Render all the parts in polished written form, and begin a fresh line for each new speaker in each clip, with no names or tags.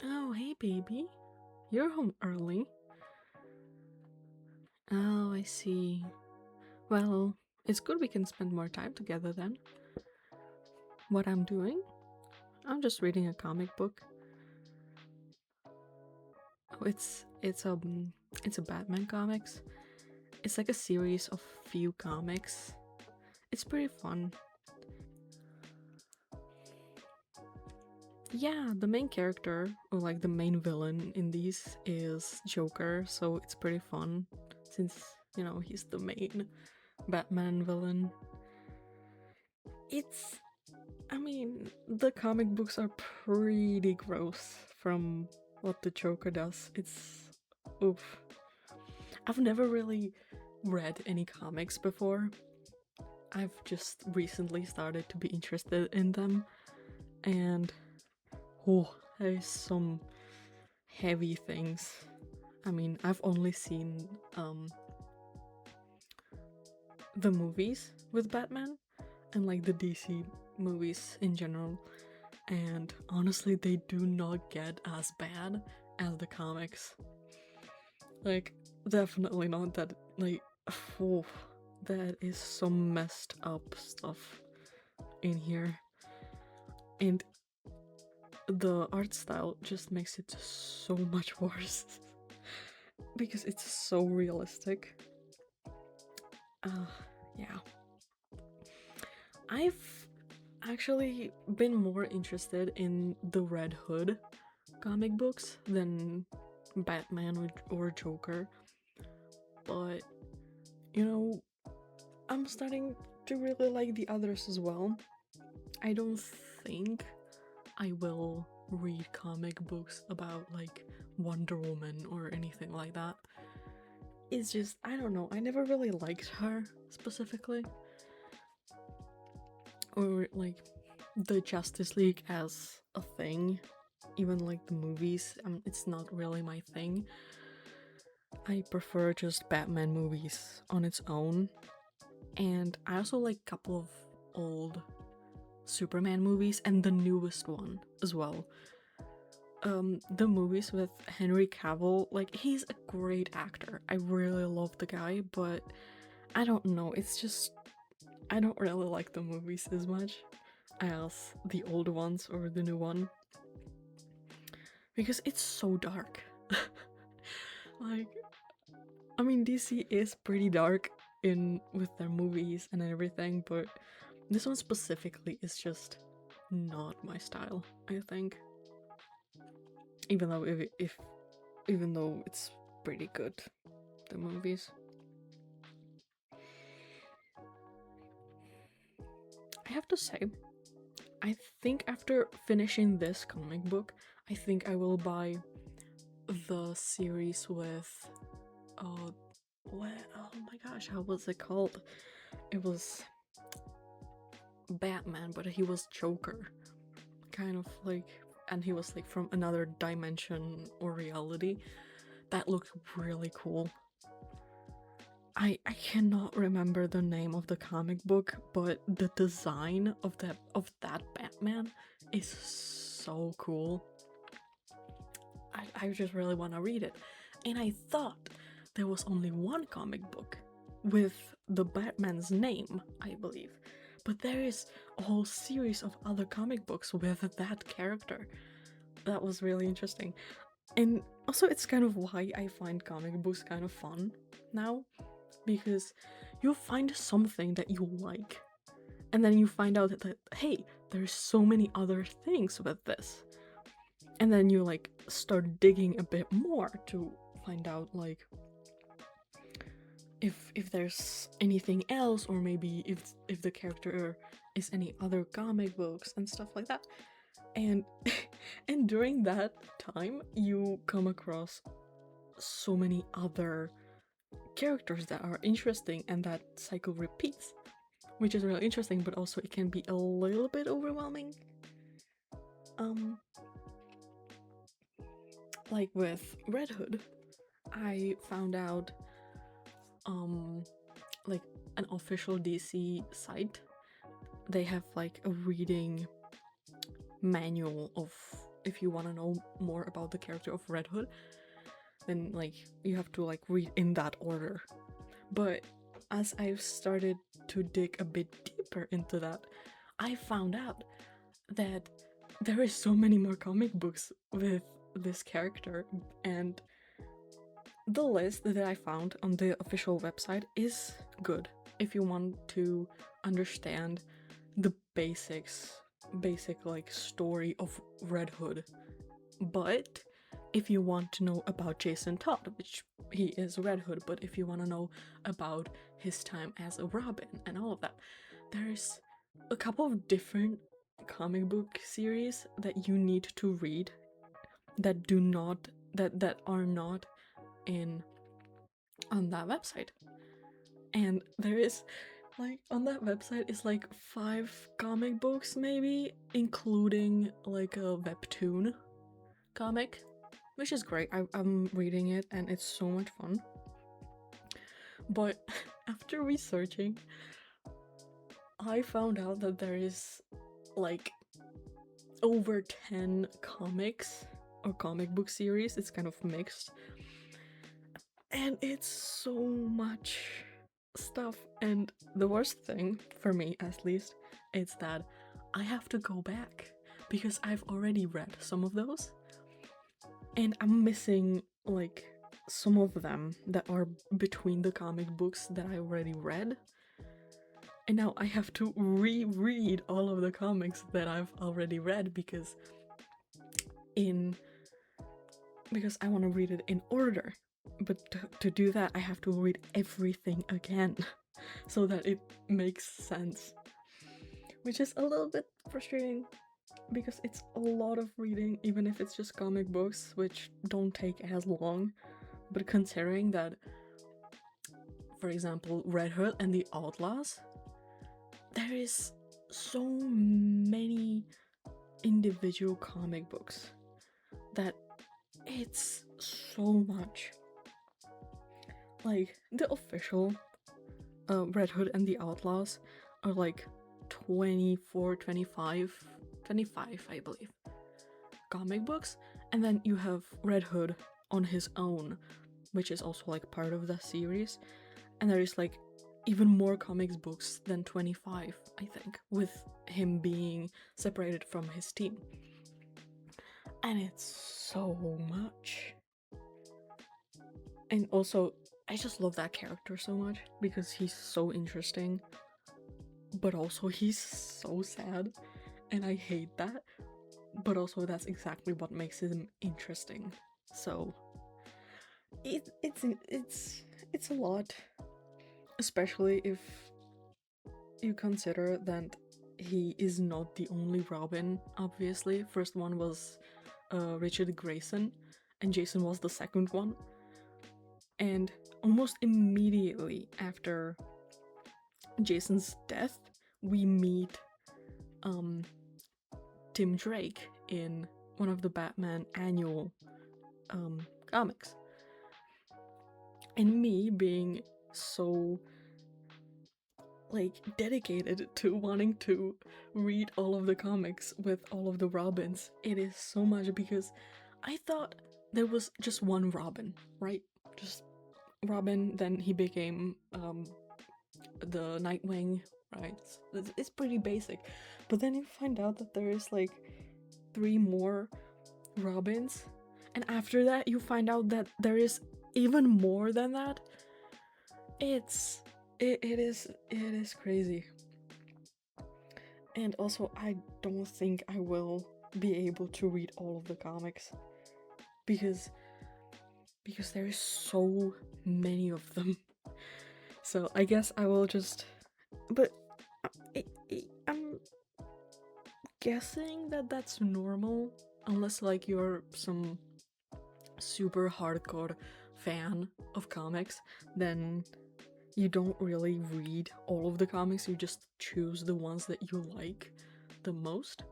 Oh, hey, baby. You're home early. Oh, I see. Well, it's good we can spend more time together then. What I'm doing? I'm just reading a comic book. Oh, it's a Batman comics. It's like a series of few comics. It's pretty fun. Yeah, the main character, or like the main villain in these, is Joker, so it's pretty fun since, he's the main Batman villain. It's I mean, the comic books are pretty gross from what the Joker does. It's oof. I've never really read any comics before. I've just recently started to be interested in them, and oh, there's some heavy things. I mean, I've only seen the movies with Batman and like the DC movies in general, and honestly, they do not get as bad as the comics. Like, definitely not that. Like, oh, that is some messed up stuff in here, and the art style just makes it so much worse because it's so realistic. Yeah. I've actually been more interested in the Red Hood comic books than Batman or Joker, but you know, I'm starting to really like the others as well. I don't think I will read comic books about like Wonder Woman or anything like that. It's just, I don't know, I never really liked her specifically. Or like the Justice League as a thing, even like the movies, it's not really my thing. I prefer just Batman movies on its own, and I also like a couple of old Superman movies and the newest one as well. The movies with Henry Cavill, like, he's a great actor. I really love the guy, but I don't know, it's just I don't really like the movies as much as the old ones or the new one because it's so dark. Like, I mean, DC is pretty dark in with their movies and everything, but this one specifically is just not my style, I think. Even though even though it's pretty good, the movies. I have to say, I think after finishing this comic book, I think I will buy the series with what, oh my gosh, how was it called? It was Batman, but he was Joker. Kind of like, and he was like from another dimension or reality. That looked really cool. I cannot remember the name of the comic book, but the design of that Batman is so cool. I just really want to read it. And I thought there was only one comic book with the Batman's name, I believe. But there is a whole series of other comic books with that character. That was really interesting. And also, it's kind of why I find comic books kind of fun now, because you find something that you like, and then you find out that hey, there's so many other things with this, and then you like start digging a bit more to find out like if there's anything else, or maybe if the character is any other comic books and stuff like that. And and during that time you come across so many other characters that are interesting, and that cycle repeats, which is really interesting, but also it can be a little bit overwhelming. Like with Red Hood, I found out like an official DC site, they have like a reading manual of if you want to know more about the character of Red Hood, then like you have to like read in that order. But as I've started to dig a bit deeper into that, I found out that there is so many more comic books with this character, and the list that I found on the official website is good if you want to understand the basic like story of Red Hood. But if you want to know about Jason Todd, which he is Red Hood, but if you want to know about his time as a Robin and all of that, there's a couple of different comic book series that you need to read that are not in on that website. And there is like on that website is like 5 comic books maybe, including like a webtoon comic, which is great. I'm reading it and it's so much fun. But after researching, I found out that there is like over 10 comics or comic book series. It's kind of mixed, and it's so much stuff. And the worst thing for me, at least, is that I have to go back because I've already read some of those and I'm missing like some of them that are between the comic books that I already read. And now I have to reread all of the comics that I've already read because I want to read it in order. But to do that, I have to read everything again so that it makes sense. Which is a little bit frustrating because it's a lot of reading, even if it's just comic books, which don't take as long. But considering that, for example, Red Hood and the Outlaws, there is so many individual comic books that it's so much. Like, the official Red Hood and the Outlaws are like 24, 25, I believe, comic books. And then you have Red Hood on his own, which is also like part of the series. And there is like even more comics books than 25, I think, with him being separated from his team. And it's so much. And also, I just love that character so much because he's so interesting, but also he's so sad, and I hate that. But also, that's exactly what makes him interesting. So it's a lot, especially if you consider that he is not the only Robin. Obviously, first one was Richard Grayson, and Jason was the second one. And almost immediately after Jason's death, we meet Tim Drake in one of the Batman annual comics. And me being so like dedicated to wanting to read all of the comics with all of the Robins, it is so much because I thought there was just one Robin, right? Just Robin, then he became the Nightwing, right? It's pretty basic. But then you find out that there is like 3 more Robins, and after that you find out that there is even more than that. It is crazy. And also, I don't think I will be able to read all of the comics because there is so many of them. So I guess I will just, but I'm guessing that that's normal, unless like you're some super hardcore fan of comics, then you don't really read all of the comics, you just choose the ones that you like the most.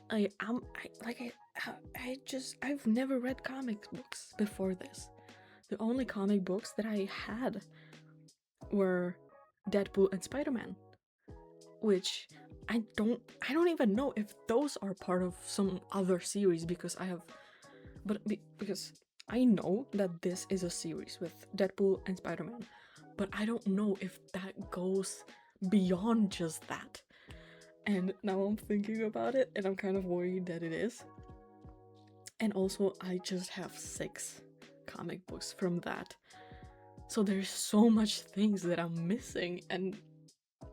I've never read comic books before this. The only comic books that I had were Deadpool and Spider-Man, which I don't even know if those are part of some other series because because I know that this is a series with Deadpool and Spider-Man, but I don't know if that goes beyond just that. And now I'm thinking about it and I'm kind of worried that it is. And also, I just have 6 comic books from that. So there's so much things that I'm missing, and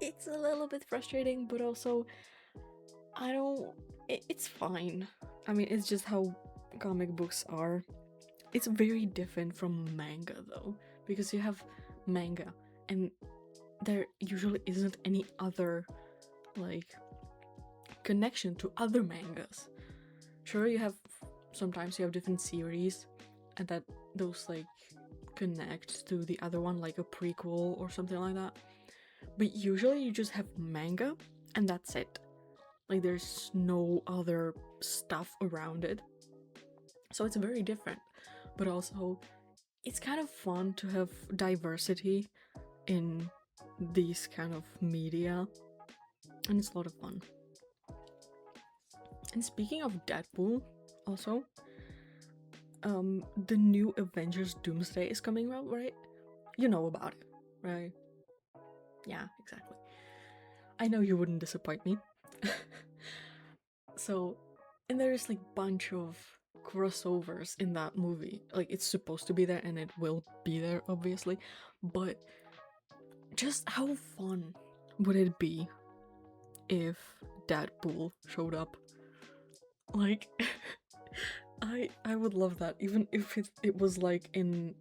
it's a little bit frustrating, but also, it's fine. I mean, it's just how comic books are. It's very different from manga, though, because you have manga, and there usually isn't any other, like, connection to other mangas. Sure, sometimes you have different series, and that those, like, connect to the other one, like a prequel or something like that. But usually you just have manga, and that's it. Like, there's no other stuff around it. So it's very different. But also, it's kind of fun to have diversity in these kind of media. And it's a lot of fun. And speaking of Deadpool, also, the new Avengers Doomsday is coming out, right? You know about it, right? Yeah, exactly. I know you wouldn't disappoint me. So, and there's like bunch of crossovers in that movie. Like, it's supposed to be there and it will be there, obviously. But just how fun would it be if Deadpool showed up? Like, I would love that, even if it was like in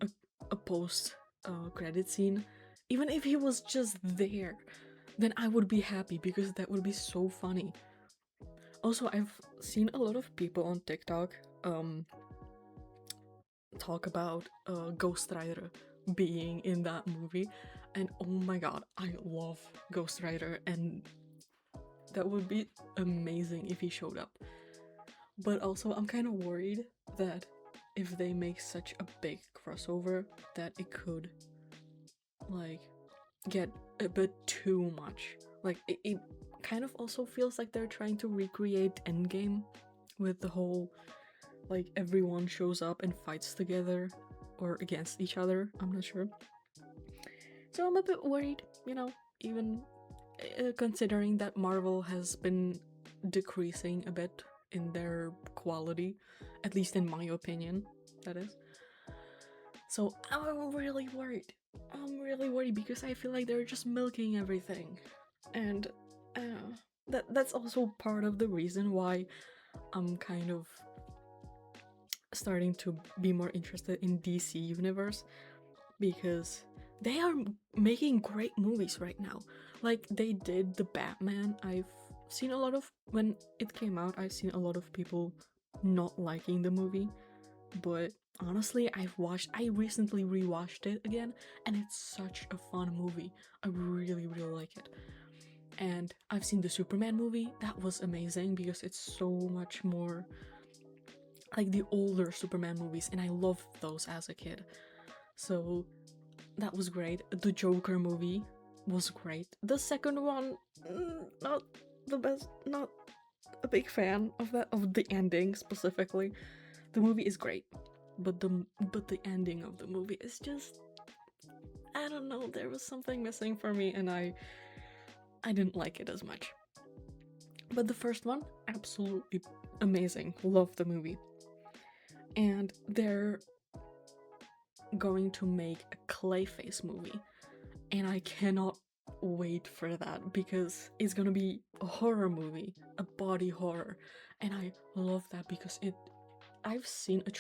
a post credit scene. Even if he was just there, then I would be happy because that would be so funny. Also, I've seen a lot of people on TikTok talk about Ghost Rider being in that movie, and oh my god, I love Ghost Rider, and that would be amazing if he showed up. But also, I'm kind of worried that if they make such a big crossover, that it could, like, get a bit too much. Like, it kind of also feels like they're trying to recreate Endgame with the whole, like, everyone shows up and fights together or against each other. I'm not sure. So I'm a bit worried, even considering that Marvel has been decreasing a bit in their quality, at least in my opinion, that is. So I'm really worried. I'm really worried because I feel like they're just milking everything. And that's also part of the reason why I'm kind of starting to be more interested in DC universe, because they are making great movies right now. Like, they did the Batman. I've seen a lot of, when it came out, I've seen a lot of people not liking the movie, but honestly, I recently rewatched it again, and it's such a fun movie. I really, really like it. And I've seen the Superman movie. That was amazing because it's so much more like the older Superman movies, and I loved those as a kid. So that was great. The Joker movie was great. The second one, not the best. Not a big fan of the ending specifically. The movie is great, but the ending of the movie is just, I don't know. There was something missing for me, and I didn't like it as much. But the first one, absolutely amazing. Love the movie. And they're going to make a Clayface movie, and I cannot wait for that because it's gonna be a horror movie, a body horror, and I love that because I've seen a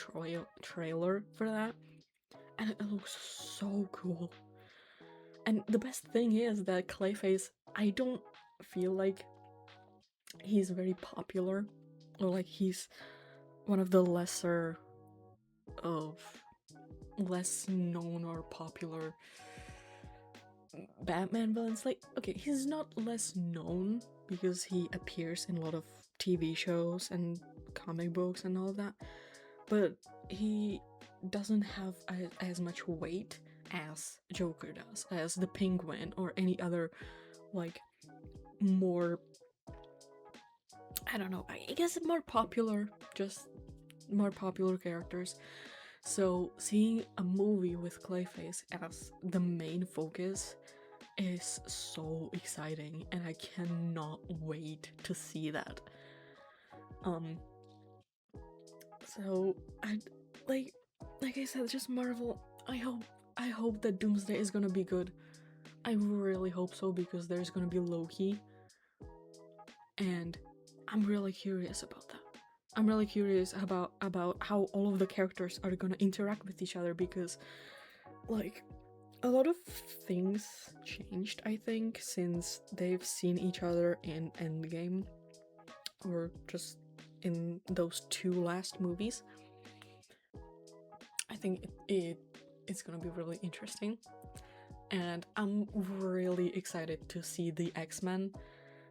trailer for that, and it looks so cool. And the best thing is that Clayface, I don't feel like he's very popular, or like he's one of the less known or popular Batman villains. Like, okay, he's not less known because he appears in a lot of TV shows and comic books and all of that, but he doesn't have as much weight as Joker does, as the Penguin or any other, like, more I don't know, I guess more popular, just more popular characters. So seeing a movie with Clayface as the main focus is so exciting, and I cannot wait to see that. So I like I said, just Marvel. I hope that Doomsday is gonna be good. I really hope so, because there's gonna be Loki, and I'm really curious about that. I'm really curious about how all of the characters are gonna interact with each other, because like a lot of things changed, I think, since they've seen each other in Endgame, or just in those two last movies. I think it's gonna be really interesting, and I'm really excited to see the X-Men,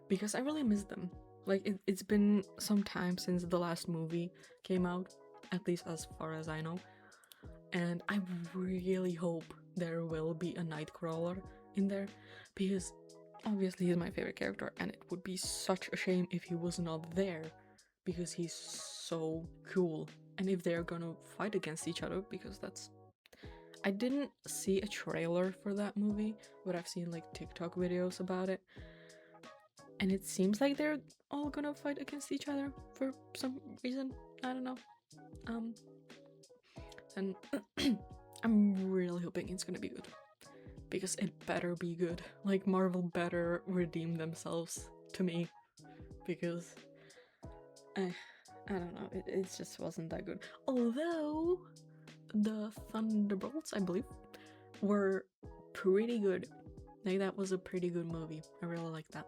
because I really miss them. Like, it's been some time since the last movie came out, at least as far as I know, and I really hope there will be a Nightcrawler in there, because obviously he's my favorite character, and it would be such a shame if he was not there, because he's so cool. And if they're gonna fight against each other, because that's... I didn't see a trailer for that movie, but I've seen like TikTok videos about it, and it seems like they're all gonna fight against each other for some reason. I don't know. And I'm really hoping it's gonna be good, because it better be good. Like, Marvel better redeem themselves to me, because I don't know, it just wasn't that good. Although the Thunderbolts, I believe, were pretty good. Like, that was a pretty good movie. I really like that.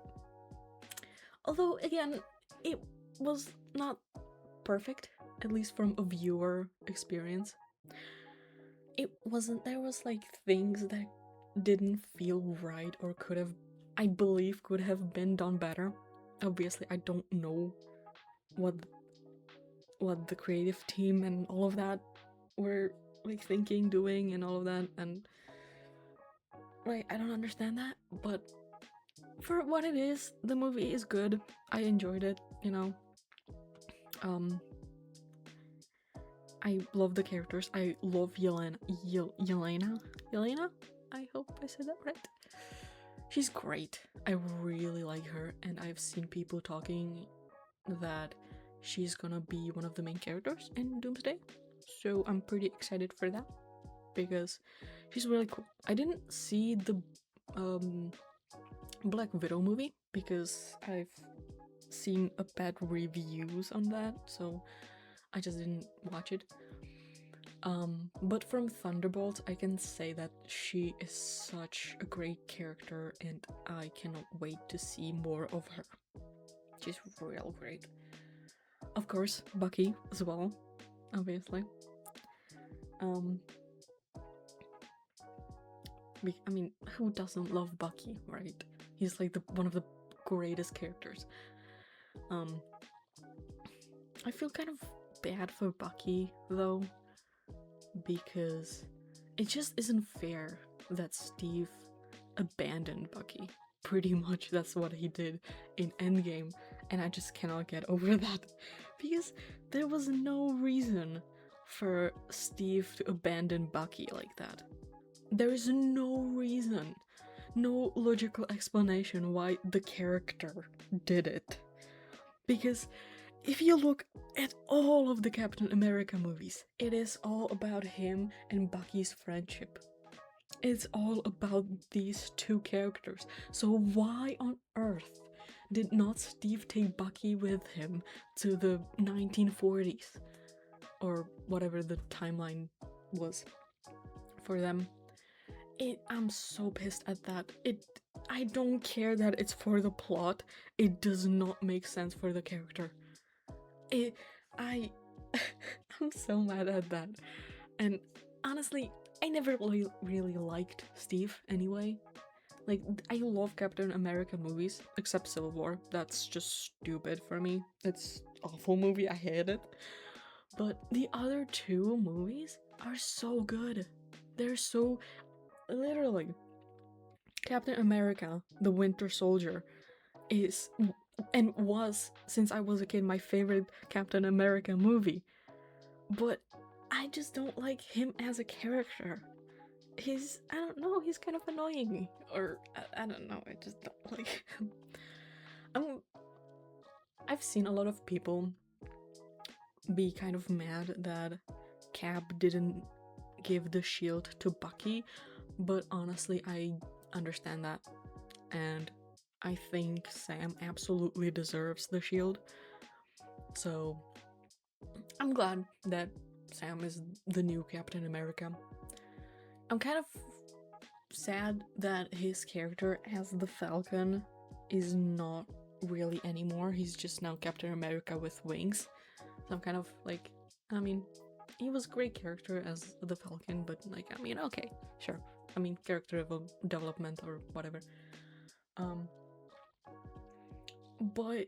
Although, again, it was not perfect, at least from a viewer experience. It wasn't... there was like things that didn't feel right, or could have, I believe, could have been done better. Obviously, I don't know what the creative team and all of that were like thinking, doing, and all of that, and like, I don't understand that, but for what it is, the movie is good. I enjoyed it, you know. I love the characters. I love Yelena. Yelena? I hope I said that right. She's great. I really like her, and I've seen people talking that she's gonna be one of the main characters in Doomsday. So I'm pretty excited for that, because she's really cool. I didn't see the Black Widow movie, because I've seen a bad reviews on that, so I just didn't watch it. But from Thunderbolt, I can say that she is such a great character, and I cannot wait to see more of her. She's real great. Of course, Bucky as well, obviously. I mean, who doesn't love Bucky, right? He's like one of the greatest characters. I feel kind of bad for Bucky, though, because it just isn't fair that Steve abandoned Bucky. Pretty much that's what he did in Endgame, and I just cannot get over that, because there was no reason for Steve to abandon Bucky like that. There is no reason, no logical explanation why the character did it. Because if you look at all of the Captain America movies, it is all about him and Bucky's friendship. It's all about these two characters. So why on earth did not Steve take Bucky with him to the 1940s? Or whatever the timeline was for them. I'm so pissed at that. I don't care that it's for the plot. It does not make sense for the character. I'm so mad at that. And honestly, I never really liked Steve anyway. Like, I love Captain America movies, except Civil War. That's just stupid for me. It's an awful movie, I hate it. But the other two movies are so good. They're so... literally, Captain America, the Winter Soldier, is and was, since I was a kid, my favorite Captain America movie. But I just don't like him as a character. I don't know, he's kind of annoying. Or, I don't know, I just don't like him. I've seen a lot of people be kind of mad that Cap didn't give the shield to Bucky, but honestly, I understand that. And I think Sam absolutely deserves the shield. So I'm glad that Sam is the new Captain America. I'm kind of sad that his character as the Falcon is not really anymore. He's just now Captain America with wings. So I'm kind of like, I mean, he was a great character as the Falcon, but like, I mean, okay, sure. I mean, character development or whatever. But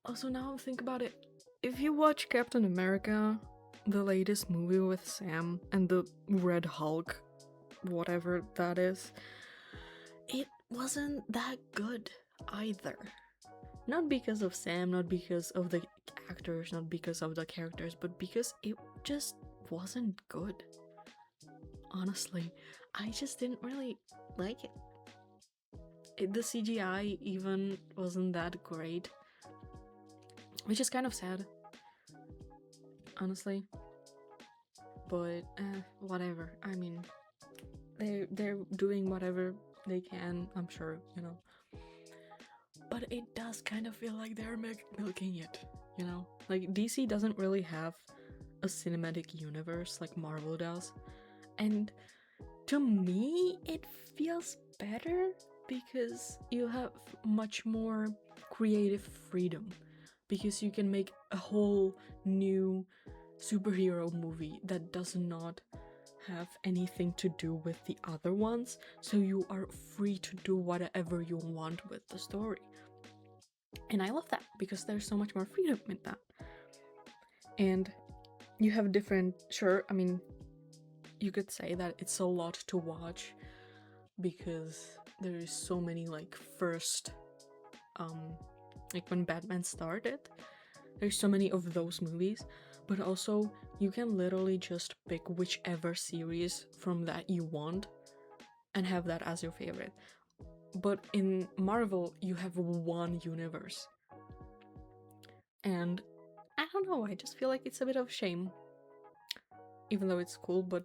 also now I think about it, if you watch Captain America, the latest movie with Sam and the Red Hulk, whatever that is, it wasn't that good either. Not because of Sam, not because of the actors, not because of the characters, but because it just wasn't good. Honestly, I just didn't really like it. The CGI even wasn't that great, which is kind of sad, honestly. But whatever. I mean, they're doing whatever they can, I'm sure, you know. But it does kind of feel like they're milking it, you know? Like, DC doesn't really have a cinematic universe like Marvel does. And to me, it feels better because you have much more creative freedom. Because you can make a whole new superhero movie that does not have anything to do with the other ones, so you are free to do whatever you want with the story. And I love that because there's so much more freedom in that. And you have different, sure, I mean, you could say that it's a lot to watch because there is so many like first, like when Batman started, there's so many of those movies, but also you can literally just pick whichever series from that you want and have that as your favorite. But in Marvel, you have one universe. And I don't know, I just feel like it's a bit of shame. Even though it's cool, but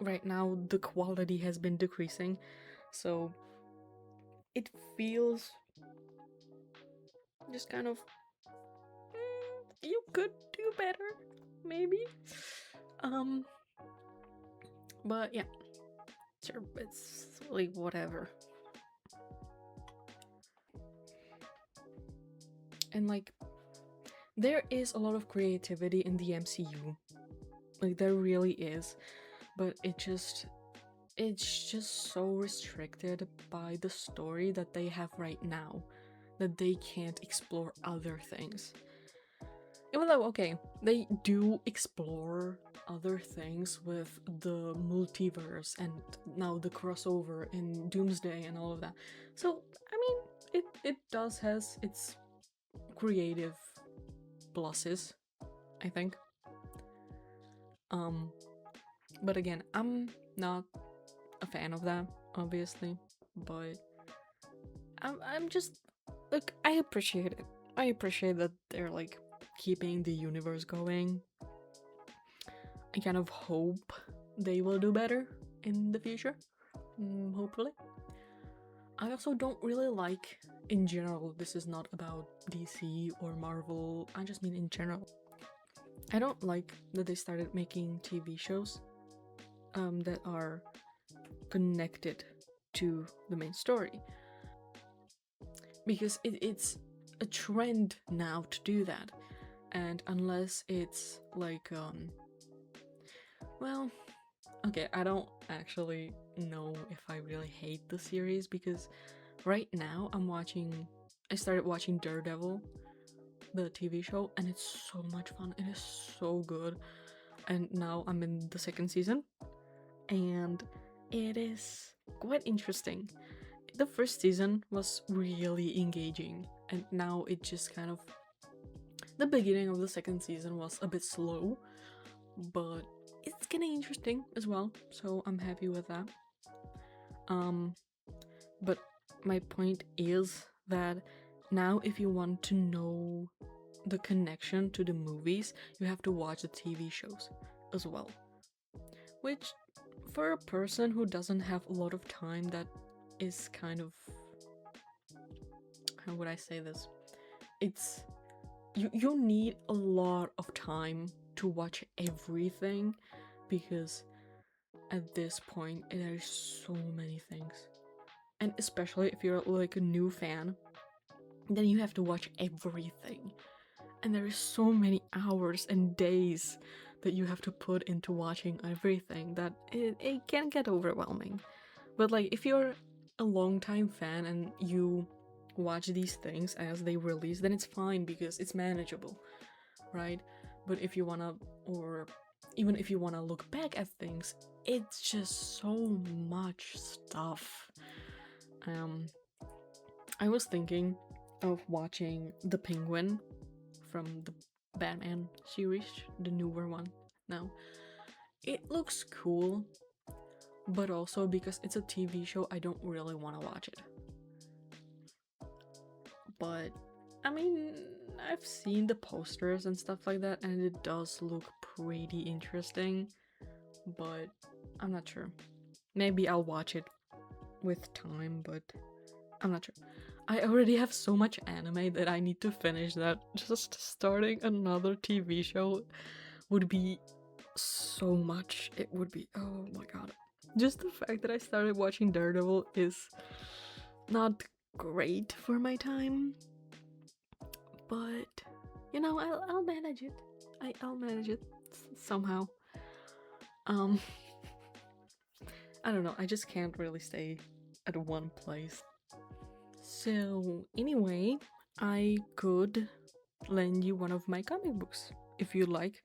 right now the quality has been decreasing. So it feels just kind of, you could do better, maybe. But yeah, sure, it's like whatever. And like, there is a lot of creativity in the MCU. Like, there really is. But it's just so restricted by the story that they have right now that they can't explore other things. Even though, okay, they do explore other things with the multiverse and now the crossover in Doomsday and all of that. So, I mean, it does has its creative pluses, I think. But again, I'm not a fan of that, obviously, but I'm just, like, I appreciate it. I appreciate that they're like keeping the universe going. I kind of hope they will do better in the future, hopefully. I also don't really like, in general, this is not about DC or Marvel, I just mean in general. I don't like that they started making TV shows that are connected to the main story. Because it's a trend now to do that. And unless it's like, well, okay, I don't actually know if I really hate the series because right now I started watching Daredevil, the TV show, and it's so much fun. It is so good. And now I'm in the second season, and it is quite interesting. The first season was really engaging. and now it just kind of, the beginning of the second season was a bit slow, but it's getting interesting as well, so I'm happy with that. But my point is that now if you want to know the connection to the movies, you have to watch the TV shows as well. Which, for a person who doesn't have a lot of time, that is kind of, how would I say this? It's, you need a lot of time to watch everything, because at this point there's so many things. And especially if you're like a new fan, then you have to watch everything. And there is so many hours and days that you have to put into watching everything that it can get overwhelming. But like, if you're a long-time fan and you watch these things as they release, then it's fine because it's manageable, right? But if you wanna, or even if you wanna look back at things, it's just so much stuff. I was thinking of watching The Penguin from the Batman series, the newer one now. It looks cool, but also because it's a TV show, I don't really want to watch it. But I mean, I've seen the posters and stuff like that, and it does look pretty interesting, but I'm not sure. Maybe I'll watch it with time, but I'm not sure. I already have so much anime that I need to finish that. Just starting another TV show would be so much. It would be, oh my god. Just the fact that I started watching Daredevil is not great for my time. But, you know, I'll manage it. I'll manage it somehow. I don't know, I just can't really stay at one place. So, anyway, I could lend you one of my comic books if you like.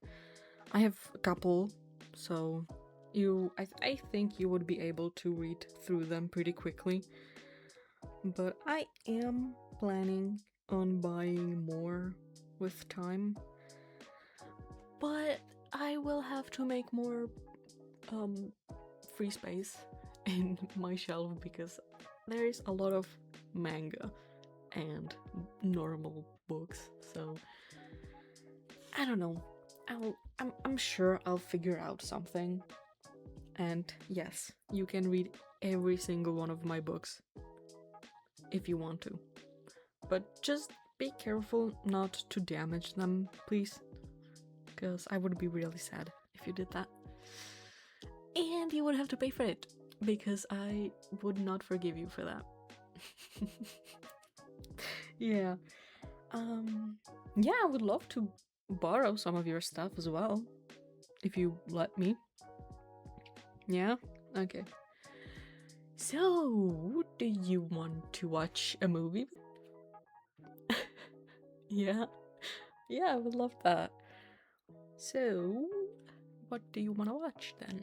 I have a couple, so I think you would be able to read through them pretty quickly. But I am planning on buying more with time. But I will have to make more free space in my shelf because there is a lot of manga and normal books, so I don't know. I'm sure I'll figure out something. And yes, you can read every single one of my books if you want to. But just be careful not to damage them, please. Because I would be really sad if you did that. And you would have to pay for it, because I would not forgive you for that. Yeah. Yeah, I would love to borrow some of your stuff as well, if you let me. Yeah? Okay. So, do you want to watch a movie? Yeah? Yeah, I would love that. So, what do you want to watch then?